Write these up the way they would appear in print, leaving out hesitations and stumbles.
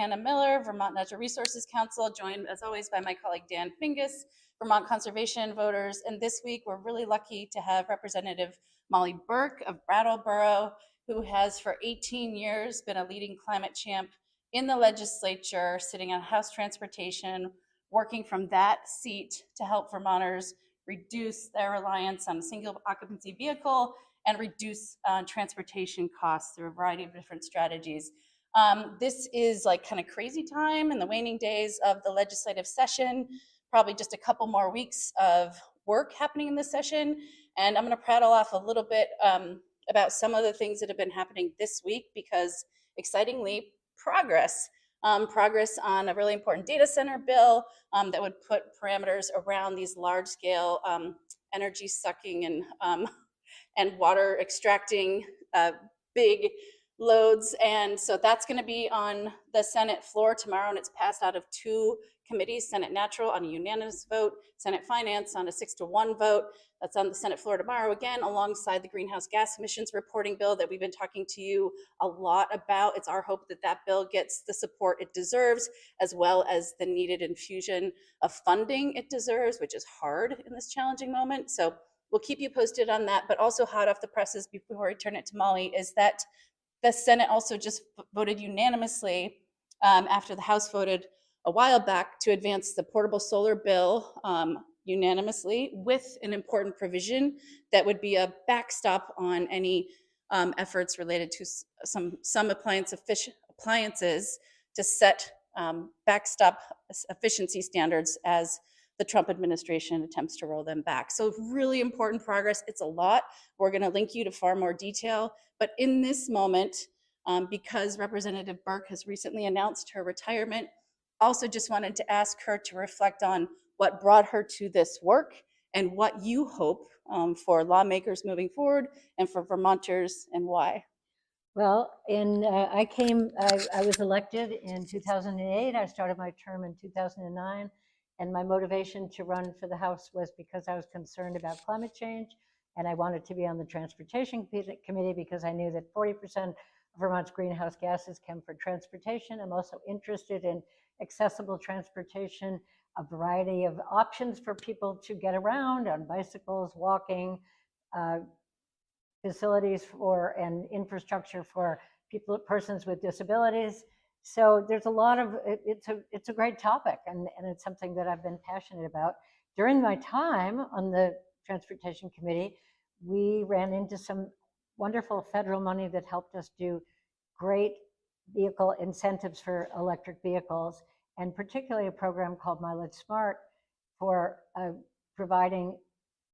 Hannah Miller, Vermont Natural Resources Council, joined as always by my colleague Dan Fingus, Vermont Conservation Voters. And this week we're really lucky to have Representative Mollie Burke of Brattleboro, who has for 18 years been a leading climate champ in the legislature, sitting on House Transportation, working from that seat to help Vermonters reduce their reliance on a single occupancy vehicle and reduce transportation costs through a variety of different strategies. This is like kind of crazy time in the waning days of the legislative session, probably just a couple more weeks of work happening in this session. And I'm going to prattle off a little bit about some of the things that have been happening this week, because excitingly, progress on a really important data center bill that would put parameters around these large scale energy sucking and water extracting big loads. And so that's going to be on the Senate floor tomorrow, and it's passed out of two committees: Senate Natural on a unanimous vote, Senate Finance on a 6-1 vote. That's on the Senate floor tomorrow again, alongside the greenhouse gas emissions reporting bill that we've been talking to you a lot about. It's our hope that that bill gets the support it deserves, as well as the needed infusion of funding it deserves, which is hard in this challenging moment. So we'll keep you posted on that. But also hot off the presses, before I turn it to Mollie, is that the Senate also just voted unanimously after the House voted a while back to advance the portable solar bill unanimously, with an important provision that would be a backstop on any efforts related to some appliances to set backstop efficiency standards as the Trump administration attempts to roll them back. So really important progress. It's a lot. We're going to link you to far more detail. But in this moment, because Representative Burke has recently announced her retirement, also just wanted to ask her to reflect on what brought her to this work and what you hope for lawmakers moving forward and for Vermonters, and why. Well, I was elected in 2008. I started my term in 2009. And my motivation to run for the House was because I was concerned about climate change, and I wanted to be on the Transportation Committee because I knew that 40% of Vermont's greenhouse gases come from transportation. I'm also interested in accessible transportation, a variety of options for people to get around on bicycles, walking, facilities for and infrastructure for persons with disabilities. So there's a lot of it's a great topic, and it's something that I've been passionate about. During my time on the Transportation Committee, we ran into some wonderful federal money that helped us do great vehicle incentives for electric vehicles, and particularly a program called Mileage Smart for providing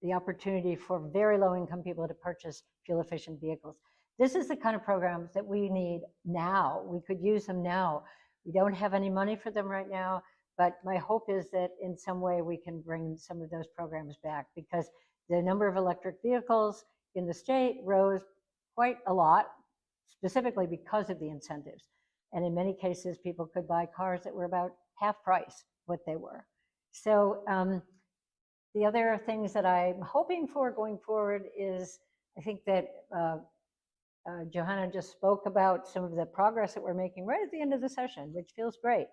the opportunity for very low-income people to purchase fuel-efficient vehicles. This is the kind of programs that we need now. We could use them now. We don't have any money for them right now, but my hope is that in some way we can bring some of those programs back, because the number of electric vehicles in the state rose quite a lot, specifically because of the incentives. And in many cases, people could buy cars that were about half price what they were. So the other things that I'm hoping for going forward is, I think that Johanna just spoke about some of the progress that we're making right at the end of the session, which feels great.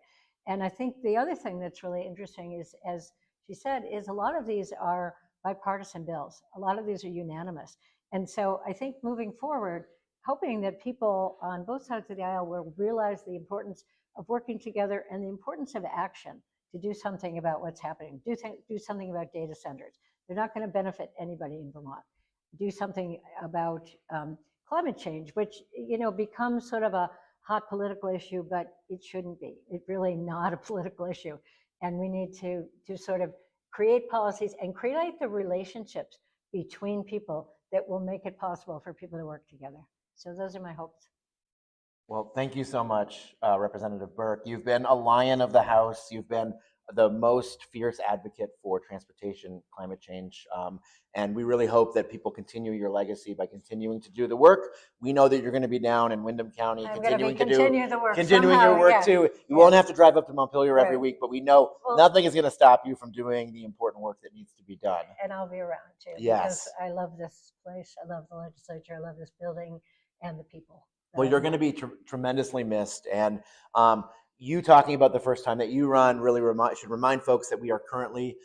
And I think the other thing that's really interesting is, as she said, is a lot of these are bipartisan bills. A lot of these are unanimous. And so I think moving forward, hoping that people on both sides of the aisle will realize the importance of working together and the importance of action to do something about what's happening. Do something about data centers. They're not going to benefit anybody in Vermont. Do something about climate change, which becomes sort of a hot political issue, but it shouldn't be. It's really not a political issue. And we need to sort of create policies and create the relationships between people that will make it possible for people to work together. So those are my hopes. Well, thank you so much, Representative Burke. You've been a lion of the House. You've been the most fierce advocate for transportation, climate change, and we really hope that people continue your legacy by continuing to do the work. We know that you're going to be down in Windham County, continuing your work too. You won't have to drive up to Montpelier every week, but we know nothing is going to stop you from doing the important work that needs to be done. And I'll be around too. Yes, because I love this place. I love the legislature. I love this building and the people. Well, you're going to be tremendously missed, and you talking about the first time that you run really should remind folks that we are currently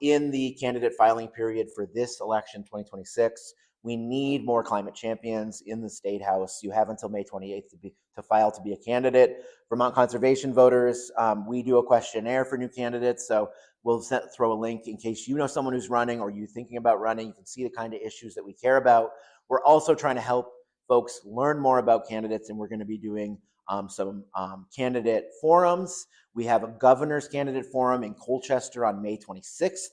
in the candidate filing period for this election, 2026. We need more climate champions in the State House. You have until May 28th to file to be a candidate. Vermont conservation voters, we do a questionnaire for new candidates, so we'll throw a link in case you know someone who's running or you're thinking about running. You can see the kind of issues that we care about. We're also trying to help folks learn more about candidates, and we're going to be doing some candidate forums. We have a governor's candidate forum in Colchester on May 26th.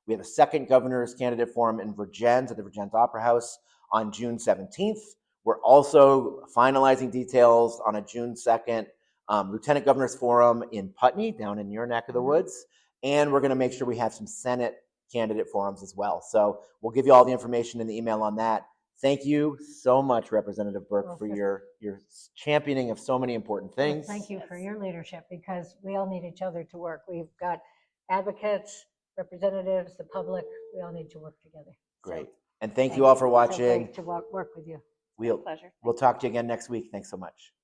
We have a second governor's candidate forum in Vergennes at the Vergennes Opera House on June 17th. We're also finalizing details on a June 2nd Lieutenant Governor's Forum in Putney, down in your neck of the woods. And we're going to make sure we have some Senate candidate forums as well. So we'll give you all the information in the email on that. Thank you so much, Representative Burke, for your championing of so many important things. Well, thank you for your leadership, because we all need each other to work. We've got advocates, representatives, the public. We all need to work together. Great. And thank you all for watching. So great to work with you. We'll talk to you again next week. Thanks so much.